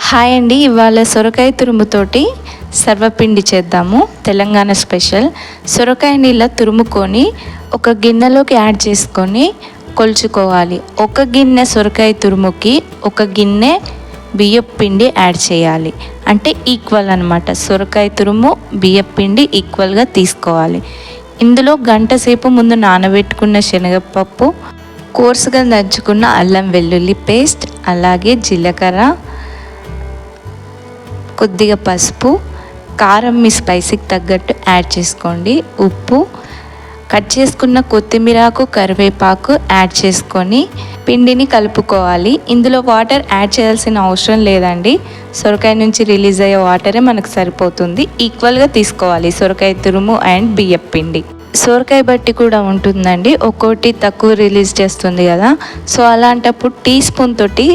Hi అండి, ఇవాళ సొరకాయ తురుముతోటి సర్వపిండి చేద్దాము. తెలంగాణ స్పెషల్. సొరకాయని ఇలా తురుముకొని ఒక గిన్నెలోకి యాడ్ చేసుకొని కొలుచుకోవాలి. ఒక గిన్నె సొరకాయ తురుముకి ఒక గిన్నె బియ్యపు పిండి యాడ్ చేయాలి. అంటే ఈక్వల్ అనమాట. సొరకాయ తురుము బియ్యపు పిండి ఈక్వల్గా తీసుకోవాలి. ఇందులో గంట సేపు ముందు నానబెట్టుకున్న శనగపప్పు, కోర్సుగా దంచుకున్న అల్లం వెల్లుల్లి పేస్ట్, అలాగే జీలకర్ర, కొద్దిగా పసుపు, కారం మీ స్పైసీకి తగ్గట్టు యాడ్ చేసుకోండి, ఉప్పు, కట్ చేసుకున్న కొత్తిమీరకు, కరివేపాకు యాడ్ చేసుకొని పిండిని కలుపుకోవాలి. ఇందులో వాటర్ యాడ్ చేయాల్సిన అవసరం లేదండి. సొరకాయ నుంచి రిలీజ్ అయ్యే వాటరే మనకు సరిపోతుంది. ఈక్వల్గా తీసుకోవాలి సొరకాయ తురుము అండ్ బియ్యపు పిండి. సొరకాయ బట్టి కూడా ఉంటుందండి, ఒక్కోటి తక్కువ రిలీజ్ చేస్తుంది కదా. సో అలాంటప్పుడు టీ స్పూన్ తోటి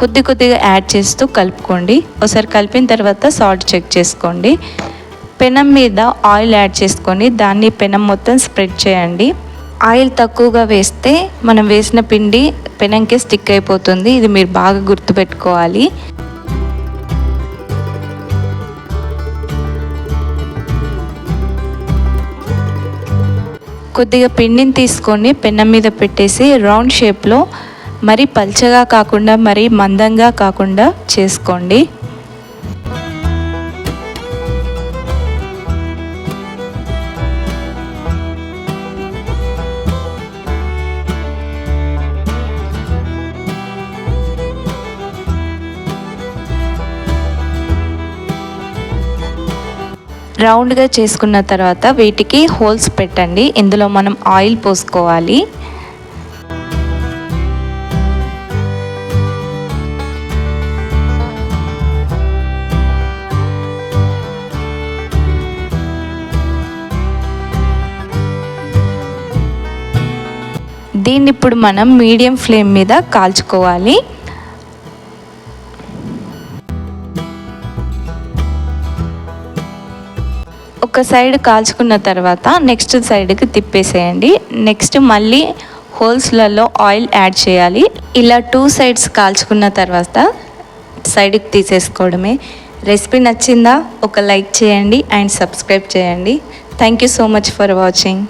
కొద్దిగా యాడ్ చేస్తూ కలుపుకోండి. ఒకసారి కలిపిన తర్వాత సాల్ట్ చెక్ చేసుకోండి. పెనం మీద ఆయిల్ యాడ్ చేసుకొని దాన్ని పెనం మొత్తం స్ప్రెడ్ చేయండి. ఆయిల్ తక్కువగా వేస్తే మనం వేసిన పిండి పెనంకే స్టిక్ అయిపోతుంది. ఇది మీరు బాగా గుర్తుపెట్టుకోవాలి. కొద్దిగా పిండిని తీసుకొని పెనం మీద పెట్టేసి రౌండ్ షేప్లో, మరీ పల్చగా కాకుండా మరీ మందంగా కాకుండా చేసుకోండి. రౌండ్గా చేసుకున్న తర్వాత వీటికి హోల్స్ పెట్టండి. ఇందులో మనం ఆయిల్ పోసుకోవాలి. దీన్ని ఇప్పుడు మనం మీడియం ఫ్లేమ్ మీద కాల్చుకోవాలి. ఒక సైడ్ కాల్చుకున్న తర్వాత నెక్స్ట్ సైడ్కి తిప్పేసేయండి. నెక్స్ట్ మళ్ళీ హోల్స్లలో ఆయిల్ యాడ్ చేయాలి. ఇలా 2 సైడ్స్ కాల్చుకున్న తర్వాత సైడ్కి తీసేసుకోవడమే. రెసిపీ నచ్చిందా? ఒక లైక్ చేయండి అండ్ సబ్స్క్రైబ్ చేయండి. Thank you so much for watching.